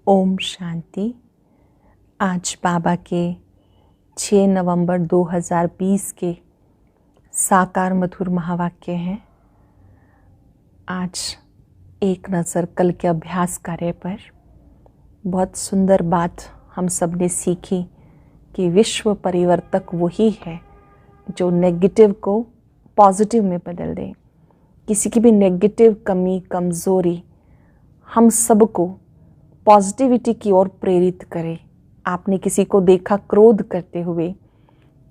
ओम शांति। आज बाबा के 6 नवंबर 2020 के साकार मधुर महावाक्य हैं। आज एक नज़र कल के अभ्यास कार्य पर। बहुत सुंदर बात हम सब ने सीखी कि विश्व परिवर्तक वही है जो नेगेटिव को पॉजिटिव में बदल दे। किसी की भी नेगेटिव कमी कमज़ोरी हम सबको पॉजिटिविटी की ओर प्रेरित करे। आपने किसी को देखा क्रोध करते हुए,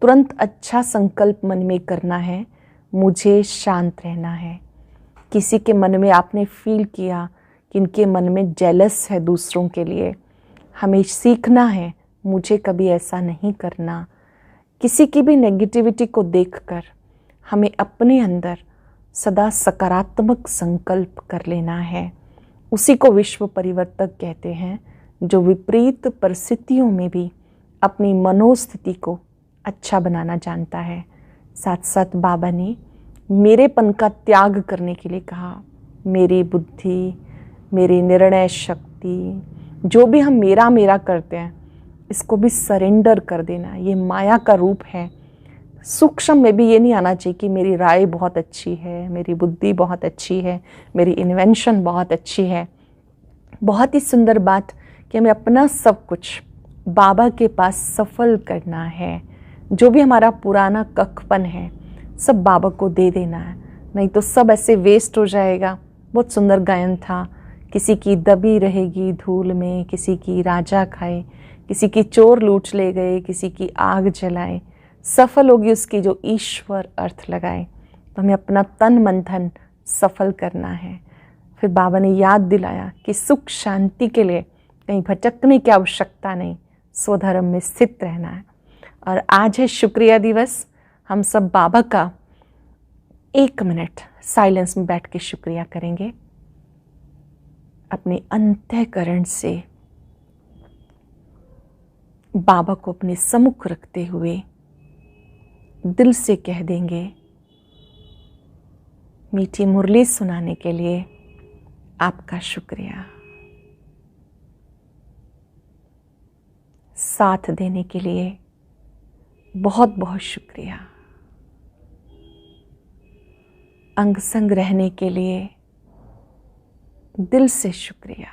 तुरंत अच्छा संकल्प मन में करना है, मुझे शांत रहना है। किसी के मन में आपने फील किया कि इनके मन में जेलस है दूसरों के लिए, हमें सीखना है मुझे कभी ऐसा नहीं करना। किसी की भी नेगेटिविटी को देखकर हमें अपने अंदर सदा सकारात्मक संकल्प कर लेना है। उसी को विश्व परिवर्तक कहते हैं, जो विपरीत परिस्थितियों में भी अपनी मनोस्थिति को अच्छा बनाना जानता है। साथ साथ बाबा ने मेरेपन का त्याग करने के लिए कहा। मेरी बुद्धि, मेरी निर्णय शक्ति, जो भी हम मेरा मेरा करते हैं, इसको भी सरेंडर कर देना। ये माया का रूप है। सूक्ष्म में भी ये नहीं आना चाहिए कि मेरी राय बहुत अच्छी है, मेरी बुद्धि बहुत अच्छी है, मेरी इन्वेंशन बहुत अच्छी है। बहुत ही सुंदर बात कि हमें अपना सब कुछ बाबा के पास सफल करना है। जो भी हमारा पुराना कखपन है सब बाबा को दे देना है, नहीं तो सब ऐसे वेस्ट हो जाएगा। बहुत सुंदर गायन था, किसी की दबी रहेगी धूल में, किसी की राजा खाए, किसी की चोर लूट ले गए, किसी की आग जलाए, सफल होगी उसकी जो ईश्वर अर्थ लगाए। तो हमें अपना तन मन धन सफल करना है। फिर बाबा ने याद दिलाया कि सुख शांति के लिए कहीं भटकने की आवश्यकता नहीं, स्वधर्म में स्थित रहना है। और आज है शुक्रिया दिवस। हम सब बाबा का 1 मिनट साइलेंस में बैठ के शुक्रिया करेंगे। अपने अंतःकरण से बाबा को अपने सम्मुख रखते हुए दिल से कह देंगे, मीठी मुरली सुनाने के लिए आपका शुक्रिया, साथ देने के लिए बहुत बहुत शुक्रिया, अंग संग रहने के लिए दिल से शुक्रिया,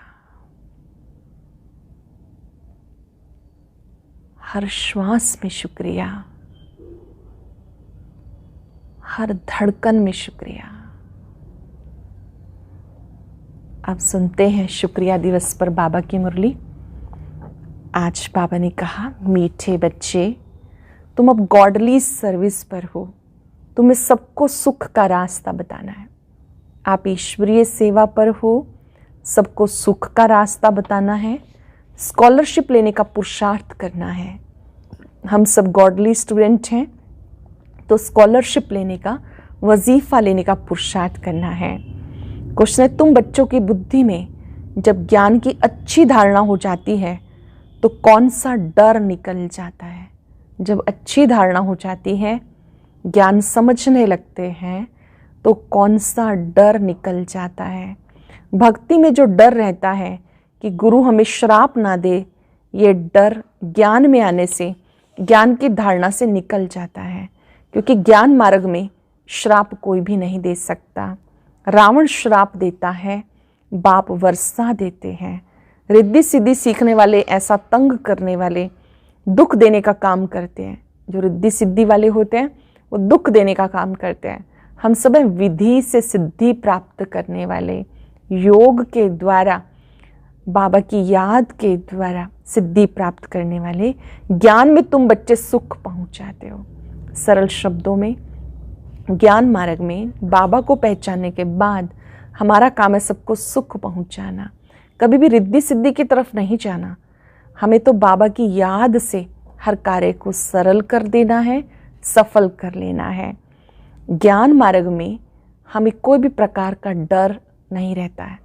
हर श्वास में शुक्रिया, हर धड़कन में शुक्रिया। अब सुनते हैं शुक्रिया दिवस पर बाबा की मुरली। आज बाबा ने कहा, मीठे बच्चे, तुम अब गॉडली सर्विस पर हो। तुम्हें सबको सुख का रास्ता बताना है। आप ईश्वरीय सेवा पर हो, सबको सुख का रास्ता बताना है, स्कॉलरशिप लेने का पुरुषार्थ करना है। हम सब गॉडली स्टूडेंट हैं, तो स्कॉलरशिप लेने का, वजीफा लेने का पुरुषार्थ करना है। क्वेश्चन है, तुम बच्चों की बुद्धि में जब ज्ञान की अच्छी धारणा हो जाती है तो कौन सा डर निकल जाता है? जब अच्छी धारणा हो जाती है, ज्ञान समझने लगते हैं, तो कौन सा डर निकल जाता है? भक्ति में जो डर रहता है कि गुरु हमें श्राप ना दे, ये डर ज्ञान में आने से, ज्ञान की धारणा से निकल जाता है। क्योंकि ज्ञान मार्ग में श्राप कोई भी नहीं दे सकता। रावण श्राप देता है, बाप वर्षा देते हैं। रिद्धि सिद्धि सीखने वाले ऐसा तंग करने वाले दुख देने का काम करते हैं। जो रिद्धि सिद्धि वाले होते हैं वो दुख देने का काम करते हैं। हम सब विधि से सिद्धि प्राप्त करने वाले, योग के द्वारा, बाबा की याद के द्वारा सिद्धि प्राप्त करने वाले। ज्ञान में तुम बच्चे सुख पहुंचाते हो। सरल शब्दों में, ज्ञान मार्ग में बाबा को पहचानने के बाद हमारा काम है सबको सुख पहुंचाना। कभी भी रिद्धि सिद्धि की तरफ नहीं जाना। हमें तो बाबा की याद से हर कार्य को सरल कर देना है, सफल कर लेना है। ज्ञान मार्ग में हमें कोई भी प्रकार का डर नहीं रहता है।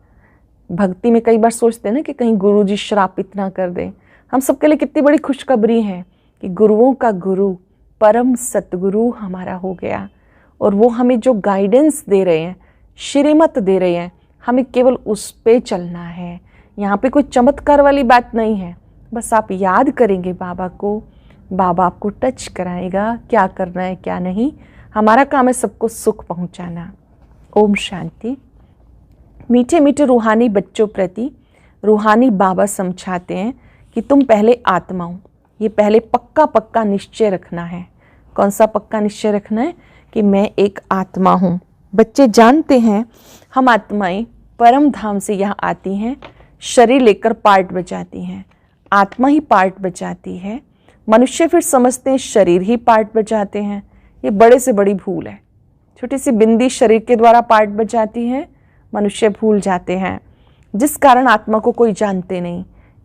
भक्ति में कई बार सोचते हैं ना कि कहीं गुरुजी श्राप इतना कर दे। हम सबके लिए कितनी बड़ी खुशखबरी है कि गुरुओं का गुरु परम सतगुरु हमारा हो गया, और वो हमें जो गाइडेंस दे रहे हैं, श्रीमत दे रहे हैं, हमें केवल उस पे चलना है। यहाँ पे कोई चमत्कार वाली बात नहीं है, बस आप याद करेंगे बाबा को, बाबा आपको टच कराएगा क्या करना है क्या नहीं। हमारा काम है सबको सुख पहुँचाना। ओम शांति। मीठे मीठे रूहानी बच्चों प्रति रूहानी बाबा समझाते हैं कि तुम पहले आत्मा हो। ये पहले पक्का पक्का निश्चय रखना है। कौन सा पक्का निश्चय रखना है? कि मैं एक आत्मा हूँ। बच्चे जानते हैं हम आत्माएं परम धाम से यहाँ आती हैं, शरीर लेकर पार्ट बजाती हैं, आत्मा ही पार्ट बजाती है। मनुष्य फिर समझते हैं शरीर ही पार्ट बजाते हैं। ये बड़े से बड़ी भूल है। छोटी सी बिंदी शरीर के द्वारा पार्ट बजाती है, मनुष्य भूल जाते हैं, जिस कारण आत्मा को कोई जानते नहीं।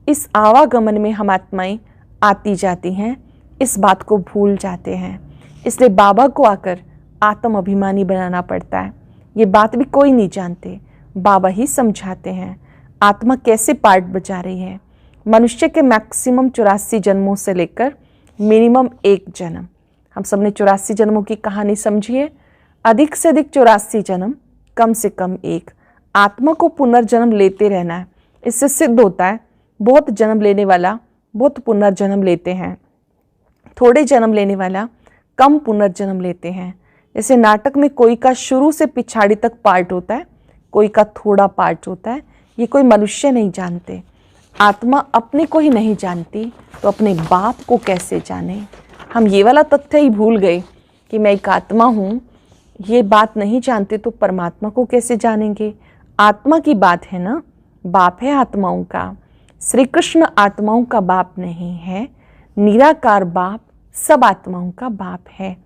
इस आवागमन में हम आत्माएं आती जाती हैं, इस बात को भूल जाते हैं। इसलिए बाबा को आकर आत्म अभिमानी बनाना पड़ता है। ये बात भी कोई नहीं जानते, बाबा ही समझाते हैं आत्मा कैसे पार्ट बजा रही है। मनुष्य के मैक्सिमम 84 जन्मों से लेकर मिनिमम 1 जन्म, हम सबने 84 जन्मों की कहानी समझी है। अधिक से अधिक 84 जन्म, कम से कम 1। आत्मा को पुनर्जन्म लेते रहना है। इससे सिद्ध होता है बहुत जन्म लेने वाला बहुत पुनर्जन्म लेते हैं, थोड़े जन्म लेने वाला कम पुनर्जन्म लेते हैं। जैसे नाटक में कोई का शुरू से पिछाड़ी तक पार्ट होता है, कोई का थोड़ा पार्ट होता है। ये कोई मनुष्य नहीं जानते। आत्मा अपने को ही नहीं जानती तो अपने बाप को कैसे जाने। हम ये वाला तथ्य ही भूल गए कि मैं एक आत्मा हूँ। ये बात नहीं जानते तो परमात्मा को कैसे जानेंगे। आत्मा की बात है ना, बाप है आत्माओं का। श्री कृष्ण आत्माओं का बाप नहीं है, निराकार बाप सब आत्माओं का बाप है।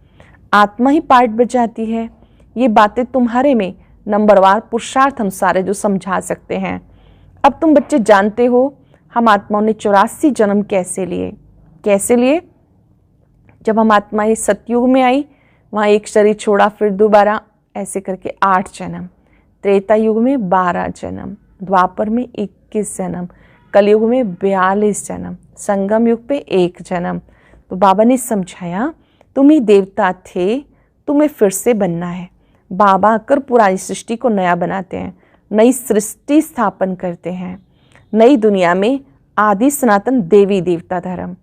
आत्मा ही पार्ट बजाती है। ये बातें तुम्हारे में नंबरवार पुरुषार्थ अनुसार है जो समझा सकते हैं। अब तुम बच्चे जानते हो हम आत्माओं ने 84 जन्म कैसे लिए। कैसे लिए? जब हम आत्माएं सतयुग में आई, वहाँ एक शरीर छोड़ा, फिर दोबारा ऐसे करके 8 जन्म, त्रेता युग में 12 जन्म, द्वापर में 21 जन्म, कलयुग में 42 जन्म, संगम युग पे 1 जन्म। तो बाबा ने समझाया तुम ही देवता थे, तुम्हें फिर से बनना है। बाबा आकर पुरानी सृष्टि को नया बनाते हैं, नई सृष्टि स्थापन करते हैं, नई दुनिया में आदि सनातन देवी देवता धर्म।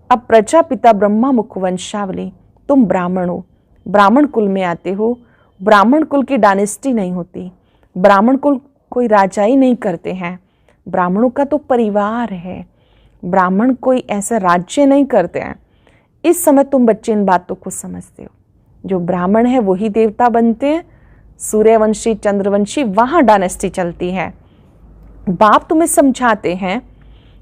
अब प्रजापिता ब्रह्मा मुख वंशावली, तुम ब्राह्मण हो, ब्राह्मण कुल में आते हो। ब्राह्मण कुल की डायनेस्टी नहीं होती, ब्राह्मण कुल कोई राजाई नहीं करते हैं, ब्राह्मणों का तो परिवार है। ब्राह्मण कोई ऐसा राज्य नहीं करते हैं। इस समय तुम बच्चे इन बातों को समझते हो। जो ब्राह्मण है वही देवता बनते हैं। सूर्यवंशी चंद्रवंशी वहाँ डायनेस्टी चलती है। बाप तुम्हें समझाते हैं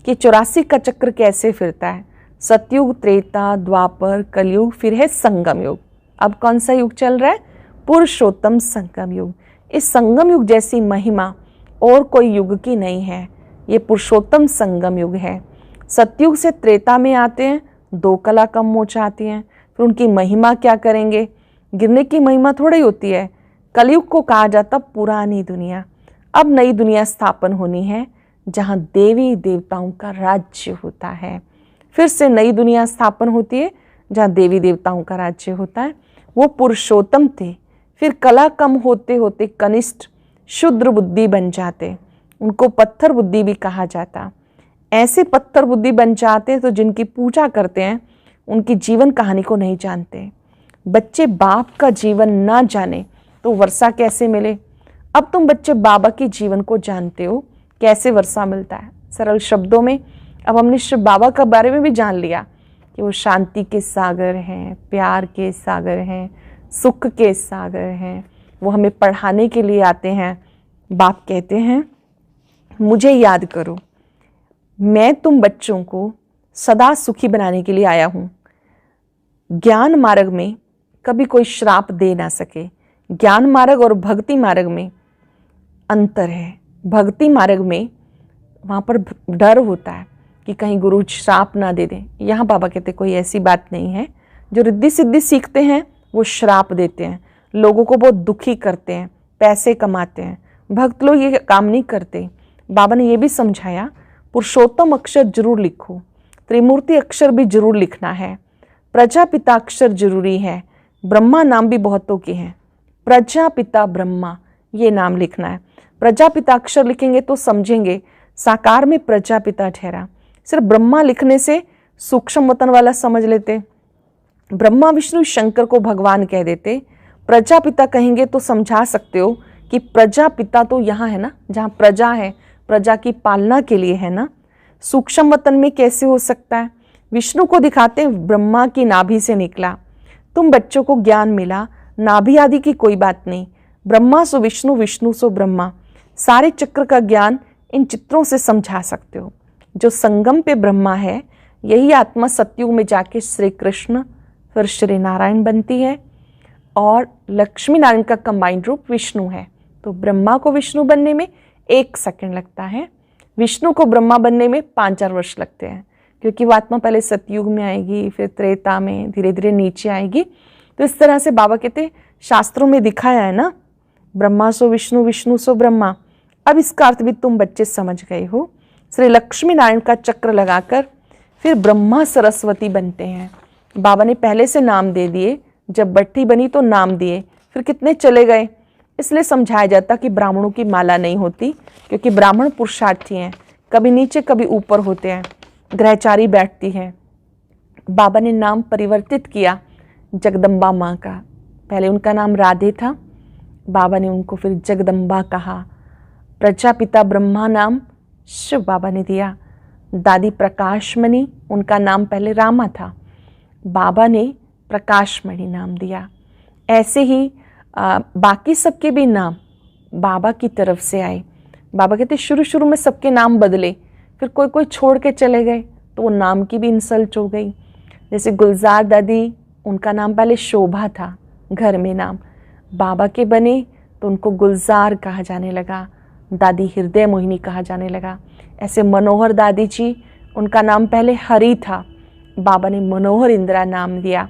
कि 84 का चक्र कैसे फिरता है। सतयुग, त्रेता, द्वापर, कलयुग, फिर है संगम युग। अब कौन सा युग चल रहा है? पुरुषोत्तम संगम युग। इस संगम युग जैसी महिमा और कोई युग की नहीं है। ये पुरुषोत्तम संगम युग है। सतयुग से त्रेता में आते हैं, 2 कला कम हो जाती हैं, फिर उनकी महिमा क्या करेंगे? गिरने की महिमा थोड़ी होती है। कलयुग को कहा जाता पुरानी दुनिया। अब नई दुनिया स्थापन होनी है जहाँ देवी देवताओं का राज्य होता है। फिर से नई दुनिया स्थापन होती है जहाँ देवी देवताओं का राज्य होता है। वो पुरुषोत्तम थे, फिर कला कम होते होते कनिष्ठ शुद्र बुद्धि बन जाते। उनको पत्थर बुद्धि भी कहा जाता। ऐसे पत्थर बुद्धि बन जाते हैं तो जिनकी पूजा करते हैं उनकी जीवन कहानी को नहीं जानते। बच्चे बाप का जीवन ना जाने तो वर्षा कैसे मिले? अब तुम बच्चे बाबा के जीवन को जानते हो, कैसे वर्षा मिलता है। सरल शब्दों में अब हमने शिव बाबा का बारे में भी जान लिया कि वो शांति के सागर हैं, प्यार के सागर हैं, सुख के सागर हैं। वो हमें पढ़ाने के लिए आते हैं। बाप कहते हैं मुझे याद करो, मैं तुम बच्चों को सदा सुखी बनाने के लिए आया हूँ। ज्ञान मार्ग में कभी कोई श्राप दे ना सके। ज्ञान मार्ग और भक्ति मार्ग में अंतर है। भक्ति मार्ग में वहाँ पर डर होता है कि कहीं गुरु श्राप ना दे दें। यहाँ बाबा कहते कोई ऐसी बात नहीं है। जो रिद्धि सिद्धि सीखते हैं वो श्राप देते हैं, लोगों को बहुत दुखी करते हैं, पैसे कमाते हैं। भक्त लोग ये काम नहीं करते। बाबा ने ये भी समझाया पुरुषोत्तम अक्षर जरूर लिखो, त्रिमूर्ति अक्षर भी जरूर लिखना है, प्रजापिता अक्षर जरूरी है। ब्रह्मा नाम भी बहुतों के हैं, प्रजापिता ब्रह्मा ये नाम लिखना है। प्रजापिता अक्षर लिखेंगे तो समझेंगे साकार में प्रजापिता ठहरा। सिर्फ ब्रह्मा लिखने से सूक्ष्म वतन वाला समझ लेते, ब्रह्मा विष्णु शंकर को भगवान कह देते, प्रजापिता कहेंगे तो समझा सकते हो कि प्रजापिता तो यहाँ है ना, जहाँ प्रजा है, प्रजा की पालना के लिए है ना। सूक्ष्म वतन में कैसे हो सकता है? विष्णु को दिखाते ब्रह्मा की नाभि से निकला, तुम बच्चों को ज्ञान मिला, नाभि आदि की कोई बात नहीं, ब्रह्मा सो विष्णु, विष्णु सो ब्रह्मा। सारे चक्र का ज्ञान इन चित्रों से समझा सकते हो। जो संगम पे ब्रह्मा है, यही आत्मा सतयुग में जाके श्री कृष्ण फिर श्री नारायण बनती है, और लक्ष्मी नारायण का कंबाइंड रूप विष्णु है। तो ब्रह्मा को विष्णु बनने में 1 सेकंड लगता है, विष्णु को ब्रह्मा बनने में 5-4 वर्ष लगते हैं, क्योंकि वो आत्मा पहले सतयुग में आएगी, फिर त्रेता में धीरे धीरे नीचे आएगी। तो इस तरह से बाबा कहते शास्त्रों में दिखाया है ना, ब्रह्मा सो विष्णु, विष्णु सो ब्रह्मा। अब इसका अर्थ भी तुम बच्चे समझ गए हो। श्री लक्ष्मी नारायण का चक्र लगाकर फिर ब्रह्मा सरस्वती बनते हैं। बाबा ने पहले से नाम दे दिए, जब बट्टी बनी तो नाम दिए, फिर कितने चले गए। इसलिए समझाया जाता कि ब्राह्मणों की माला नहीं होती, क्योंकि ब्राह्मण पुरुषार्थी हैं, कभी नीचे कभी ऊपर होते हैं, ग्रहचारी बैठती है। बाबा ने नाम परिवर्तित किया जगदम्बा माँ का। पहले उनका नाम राधे था, बाबा ने उनको फिर जगदम्बा कहा। प्रजापिता ब्रह्मा नाम शिव बाबा ने दिया। दादी प्रकाशमणि, उनका नाम पहले रामा था, बाबा ने प्रकाशमणि नाम दिया। ऐसे ही बाकी सबके भी नाम बाबा की तरफ से आए। बाबा कहते शुरू शुरू में सबके नाम बदले, फिर कोई कोई छोड़ के चले गए, तो वो नाम की भी इंसल्ट हो गई। जैसे गुलजार दादी, उनका नाम पहले शोभा था, घर में नाम, बाबा के बने तो उनको गुलजार कहा जाने लगा, दादी हृदय मोहिनी कहा जाने लगा। ऐसे मनोहर दादी जी, उनका नाम पहले हरि था, बाबा ने मनोहर इंदिरा नाम दिया।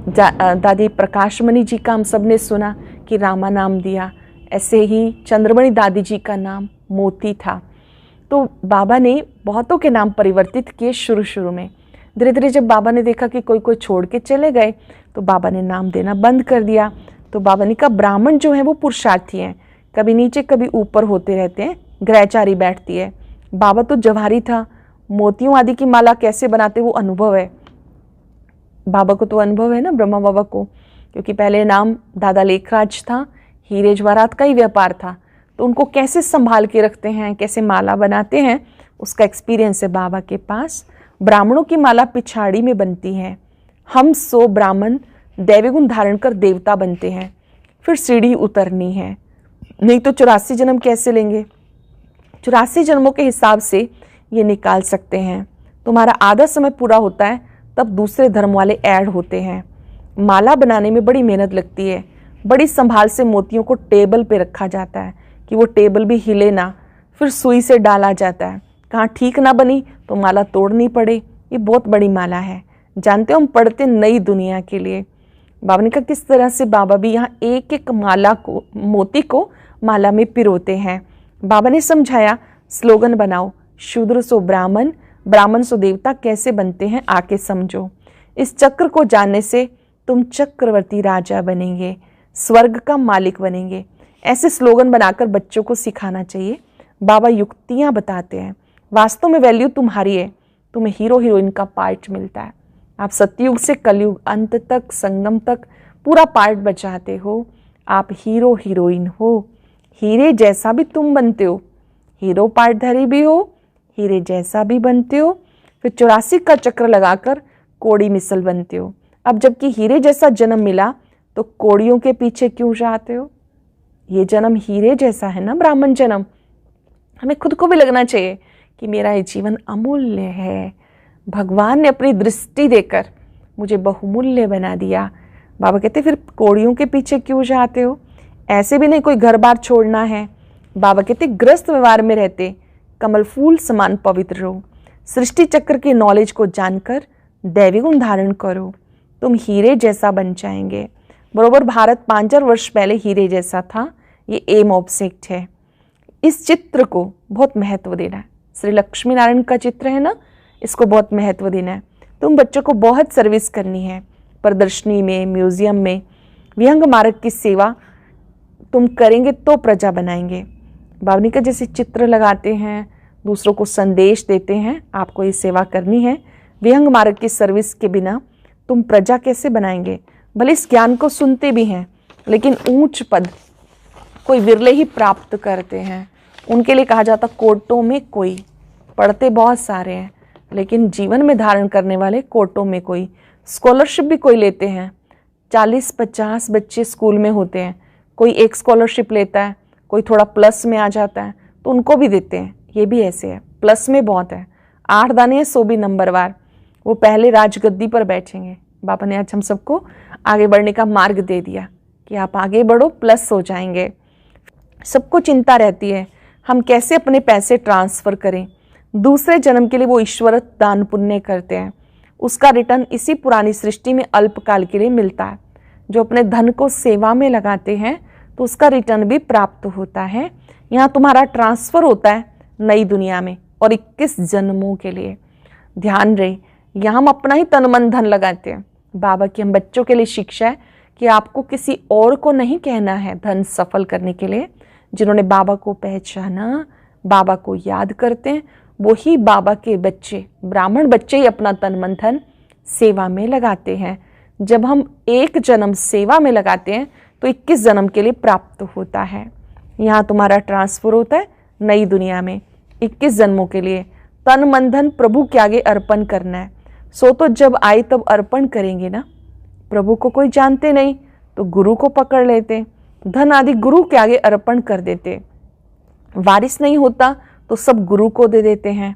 दादी प्रकाशमणि जी का हम सब ने सुना कि रामा नाम दिया। ऐसे ही चंद्रमणि दादी जी का नाम मोती था। तो बाबा ने बहुतों के नाम परिवर्तित किए शुरू शुरू में। धीरे धीरे जब बाबा ने देखा कि कोई कोई छोड़ के चले गए, तो बाबा ने नाम देना बंद कर दिया। तो बाबा ने कहा ब्राह्मण जो है वो पुरुषार्थी हैं, कभी नीचे कभी ऊपर होते रहते हैं, ग्रहचारी बैठती है। बाबा तो जवाहरी था, मोतियों आदि की माला कैसे बनाते वो अनुभव है। बाबा को तो अनुभव है ना, ब्रह्मा बाबा को, क्योंकि पहले नाम दादा लेखराज था, हीरे जवाहरात का ही व्यापार था, तो उनको कैसे संभाल के रखते हैं, कैसे माला बनाते हैं, उसका एक्सपीरियंस है बाबा के पास। ब्राह्मणों की माला पिछाड़ी में बनती है। हम सो ब्राह्मण दैवी गुण धारण कर देवता बनते हैं, फिर सीढ़ी उतरनी है, नहीं तो 84 जन्म कैसे लेंगे। 84 जन्मों के हिसाब से ये निकाल सकते हैं। तुम्हारा आधा समय पूरा होता है, तब दूसरे धर्म वाले ऐड होते हैं। माला बनाने में बड़ी मेहनत लगती है, बड़ी संभाल से मोतियों को टेबल पे रखा जाता है कि वो टेबल भी हिले ना, फिर सुई से डाला जाता है, कहाँ ठीक ना बनी तो माला तोड़नी पड़े। ये बहुत बड़ी माला है, जानते हो, हम पढ़ते नई दुनिया के लिए। बाबा ने कहा किस तरह से बाबा भी यहाँ एक एक माला को, मोती को माला में पिरोते हैं। बाबा ने समझाया, स्लोगन बनाओ, शूद्र सो ब्राह्मण, ब्राह्मण सो देवता कैसे बनते हैं, आके समझो। इस चक्र को जानने से तुम चक्रवर्ती राजा बनेंगे, स्वर्ग का मालिक बनेंगे। ऐसे स्लोगन बनाकर बच्चों को सिखाना चाहिए। बाबा युक्तियां बताते हैं, वास्तव में वैल्यू तुम्हारी है, तुम्हें हीरो हीरोइन का पार्ट मिलता है। आप सतयुग से कलयुग अंत तक, संगम तक पूरा पार्ट बचाते हो। आप हीरो हीरोइन हो, हीरे जैसा भी तुम बनते हो, हीरो पार्टधारी भी हो, हीरे जैसा भी बनते हो, फिर 84 का चक्र लगाकर कोड़ी मिसल बनते हो। अब जबकि हीरे जैसा जन्म मिला तो कोड़ियों के पीछे क्यों जाते हो? ये जन्म हीरे जैसा है ना, ब्राह्मण जन्म। हमें खुद को भी लगना चाहिए कि मेरा ये जीवन अमूल्य है, भगवान ने अपनी दृष्टि देकर मुझे बहुमूल्य बना दिया। बाबा कहते फिर कोड़ियों के पीछे क्यों जाते हो? ऐसे भी नहीं कोई घर बार छोड़ना है। बाबा कहते ग्रस्त व्यवहार में रहते कमल फूल समान पवित्र रहो। सृष्टि चक्र के नॉलेज को जानकर दैवी गुण धारण करो, तुम हीरे जैसा बन जाएंगे। बरोबर भारत 5,000 वर्ष पहले हीरे जैसा था। ये एम ऑब्जेक्ट है। इस चित्र को बहुत महत्व देना है। श्री लक्ष्मी नारायण का चित्र है ना, इसको बहुत महत्व देना है। तुम बच्चों को बहुत सर्विस करनी है, प्रदर्शनी में, म्यूजियम में, विहंग मार्ग की सेवा तुम करेंगे तो प्रजा बनाएंगे। बावनी का जैसे चित्र लगाते हैं, दूसरों को संदेश देते हैं, आपको ये सेवा करनी है। विहंग मार्ग की सर्विस के बिना तुम प्रजा कैसे बनाएंगे? भले इस ज्ञान को सुनते भी हैं, लेकिन ऊंच पद कोई विरले ही प्राप्त करते हैं। उनके लिए कहा जाता कोटों में कोई, पढ़ते बहुत सारे हैं लेकिन जीवन में धारण करने वाले कोटों में कोई। स्कॉलरशिप भी कोई लेते हैं, 40-50 बच्चे स्कूल में होते हैं, कोई एक स्कॉलरशिप लेता है, कोई थोड़ा प्लस में आ जाता है तो उनको भी देते हैं। ये भी ऐसे है, प्लस में बहुत है, 8 दाने हैं सो भी नंबरवार, वो पहले राजगद्दी पर बैठेंगे। बाबा ने आज हम सबको आगे बढ़ने का मार्ग दे दिया कि आप आगे बढ़ो, प्लस हो जाएंगे। सबको चिंता रहती है हम कैसे अपने पैसे ट्रांसफ़र करें। दूसरे जन्म के लिए वो ईश्वर दान पुण्य करते हैं, उसका रिटर्न इसी पुरानी सृष्टि में अल्पकाल के लिए मिलता है। जो अपने धन को सेवा में लगाते हैं तो उसका रिटर्न भी प्राप्त होता है। यहाँ तुम्हारा ट्रांसफ़र होता है नई दुनिया में और 21 जन्मों के लिए। ध्यान रहे, यहाँ हम अपना ही तन मन धन लगाते हैं। बाबा की हम बच्चों के लिए शिक्षा है कि आपको किसी और को नहीं कहना है धन सफल करने के लिए। जिन्होंने बाबा को पहचाना, बाबा को याद करते हैं, वही बाबा के बच्चे, ब्राह्मण बच्चे ही अपना तन मन धन सेवा में लगाते हैं। जब हम एक जन्म सेवा में लगाते हैं तो 21 जन्म के लिए प्राप्त होता है। यहाँ तुम्हारा ट्रांसफर होता है नई दुनिया में 21 जन्मों के लिए। तन मन धन प्रभु के आगे अर्पण करना है। सो तो जब आए तब अर्पण करेंगे ना। प्रभु को कोई जानते नहीं तो गुरु को पकड़ लेते, धन आदि गुरु के आगे अर्पण कर देते। वारिस नहीं होता तो सब गुरु को दे देते हैं।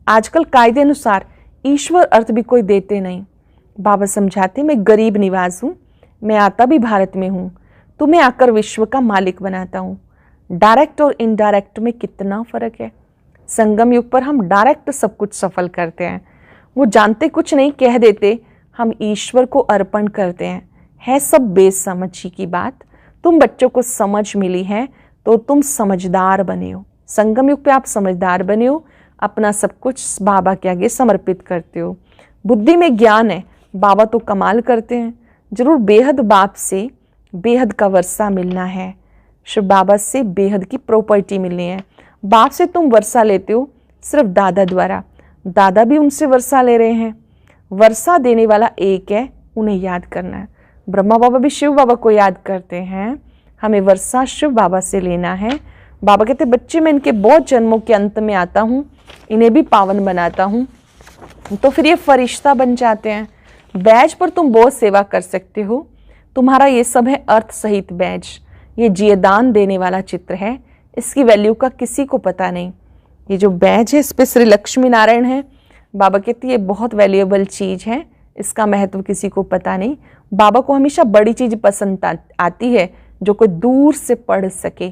आजकल कायदे अनुसार ईश्वर अर्थ भी कोई देते नहीं। बाबा समझाते, मैं गरीब निवास हूँ, मैं आता भी भारत में हूँ, तुम्हें आकर विश्व का मालिक बनाता हूँ। डायरेक्ट और इनडायरेक्ट में कितना फर्क है। संगम युग पर हम डायरेक्ट सब कुछ सफल करते हैं, वो जानते कुछ नहीं कह देते, हम ईश्वर को अर्पण करते हैं। है सब बेसमझी की बात। तुम बच्चों को समझ मिली है तो तुम समझदार बने हो। संगम युग पे आप समझदार बने हो, अपना सब कुछ बाबा के आगे समर्पित करते हो। बुद्धि में ज्ञान है, बाबा तो कमाल करते हैं। जरूर बेहद बाप से बेहद का वर्षा मिलना है, शिव बाबा से बेहद की प्रॉपर्टी मिलनी है। बाप से तुम वर्षा लेते हो सिर्फ दादा द्वारा, दादा भी उनसे वर्षा ले रहे हैं। वर्षा देने वाला एक है, उन्हें याद करना है। ब्रह्मा बाबा भी शिव बाबा को याद करते हैं, हमें वर्षा शिव बाबा से लेना है। बाबा कहते बच्चे मैं इनके बहुत जन्मों के अंत में आता हूँ, इन्हें भी पावन बनाता हूँ, तो फिर ये फरिश्ता बन जाते हैं। बैज पर तुम बहुत सेवा कर सकते हो। तुम्हारा ये सब है अर्थ सहित बैज। ये जियदान देने वाला चित्र है, इसकी वैल्यू का किसी को पता नहीं। ये जो बैज है इस पर श्री लक्ष्मी नारायण है। बाबा कहते ये बहुत वैल्यूएबल चीज़ है, इसका महत्व किसी को पता नहीं। बाबा को हमेशा बड़ी चीज़ पसंद आती है जो कोई दूर से पढ़ सके।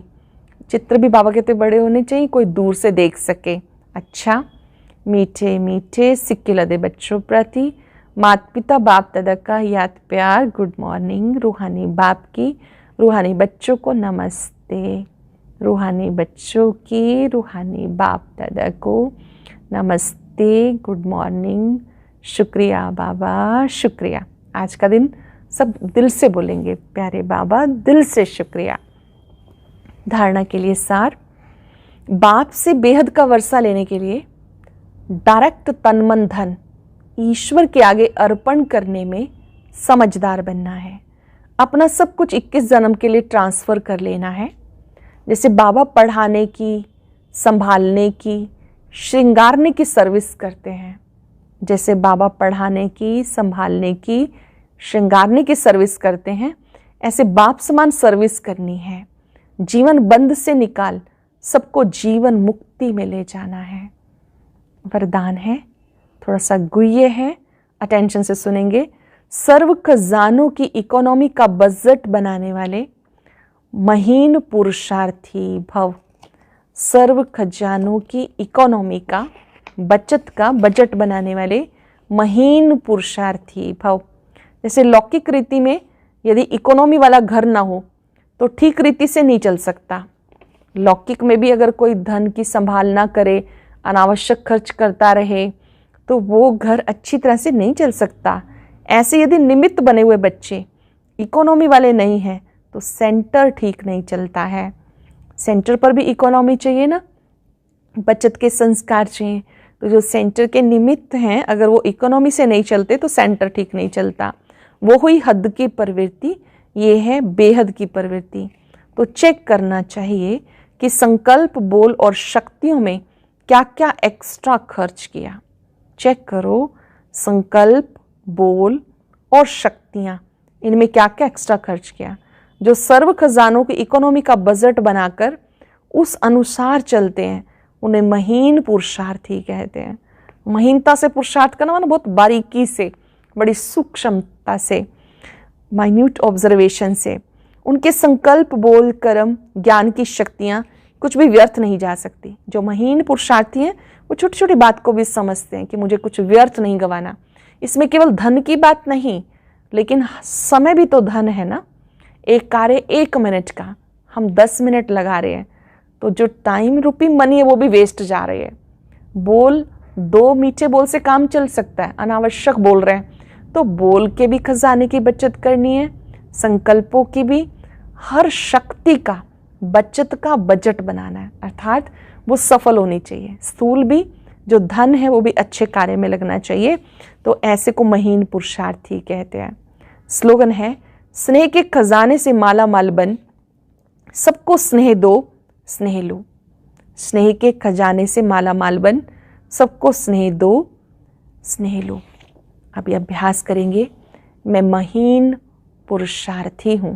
चित्र भी बाबा कहते बड़े होने चाहिए, कोई दूर से देख सके। अच्छा, मीठे मीठे सिक्के लदे बच्चों प्रति माता पिता बाप दादा का याद प्यार। Good morning. रूहानी बाप की रूहानी बच्चों को नमस्ते। रूहानी बच्चों की रूहानी बाप दादा को नमस्ते, गुड मॉर्निंग। शुक्रिया बाबा, शुक्रिया। आज का दिन सब दिल से बोलेंगे, प्यारे बाबा दिल से शुक्रिया। धारणा के लिए सार, बाप से बेहद का वर्षा लेने के लिए डायरेक्ट तन मन धन ईश्वर के आगे अर्पण करने में समझदार बनना है। अपना सब कुछ 21 जन्म के लिए ट्रांसफ़र कर लेना है। जैसे बाबा पढ़ाने की, संभालने की, श्रृंगारने की सर्विस करते हैं, जैसे बाबा पढ़ाने की, संभालने की, श्रृंगारने की सर्विस करते हैं, ऐसे बाप समान सर्विस करनी है। जीवन बंध से निकाल सबको जीवन मुक्ति में ले जाना है। वरदान है, थोड़ा सा गुह्य है, अटेंशन से सुनेंगे। सर्व खजानों की इकोनॉमी का बजट बनाने वाले महीन पुरुषार्थी भव। सर्व खजानों की इकोनॉमी का, बचत का बजट बनाने वाले महीन पुरुषार्थी भव। जैसे लौकिक रीति में यदि इकोनॉमी वाला घर ना हो तो ठीक रीति से नहीं चल सकता। लौकिक में भी अगर कोई धन की संभाल ना करे, अनावश्यक खर्च करता रहे, तो वो घर अच्छी तरह से नहीं चल सकता। ऐसे यदि निमित्त बने हुए बच्चे इकोनॉमी वाले नहीं हैं तो सेंटर ठीक नहीं चलता है। सेंटर पर भी इकोनॉमी चाहिए ना। बचत के संस्कार चाहिए। तो जो सेंटर के निमित्त हैं, अगर वो इकोनॉमी से नहीं चलते तो सेंटर ठीक नहीं चलता। वो हुई हद की प्रवृत्ति, ये है बेहद की प्रवृत्ति। तो चेक करना चाहिए कि संकल्प, बोल और शक्तियों में क्या क्या एक्स्ट्रा खर्च किया। चेक करो, संकल्प, बोल और शक्तियां, इनमें क्या क्या एक्स्ट्रा खर्च किया। जो सर्व खजानों की इकोनॉमी का बजट बनाकर उस अनुसार चलते हैं, उन्हें महीन पुरुषार्थी कहते हैं। महीनता से पुरुषार्थ करना माना बहुत बारीकी से, बड़ी सूक्ष्मता से, माइन्यूट ऑब्जर्वेशन से। उनके संकल्प, बोल, कर्म, ज्ञान की शक्तियां कुछ भी व्यर्थ नहीं जा सकती। जो महीन पुरुषार्थी हैं वो छोटी छोटी बात को भी समझते हैं कि मुझे कुछ व्यर्थ नहीं गंवाना। इसमें केवल धन की बात नहीं, लेकिन समय भी तो धन है ना। एक कार्य 1 मिनट का हम 10 मिनट लगा रहे हैं, तो जो टाइम रूपी मनी है वो भी वेस्ट जा रही है। बोल, 2 मीठे बोल से काम चल सकता है, अनावश्यक बोल रहे हैं तो बोल के भी खजाने की बचत करनी है, संकल्पों की भी। हर शक्ति का बचत का बजट बनाना है, अर्थात वो सफल होनी चाहिए। स्थूल भी जो धन है वो भी अच्छे कार्य में लगना चाहिए। तो ऐसे को महीन पुरुषार्थी कहते हैं। स्लोगन है, स्नेह के खजाने से माला माल बन, सबको स्नेह दो, स्नेह लो। स्नेह के खजाने से माला माल बन, सबको स्नेह दो, स्नेह लो। अभी अभ्यास करेंगे। मैं महीन पुरुषार्थी हूं।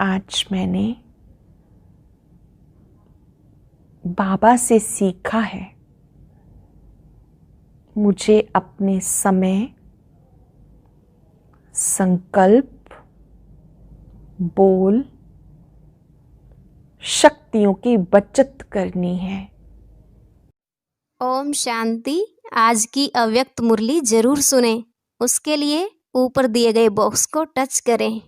आज मैंने बाबा से सीखा है, मुझे अपने समय, संकल्प, बोल, शक्तियों की बचत करनी है। ओम शांति। आज की अव्यक्त मुरली जरूर सुने। उसके लिए ऊपर दिए गए बॉक्स को टच करें।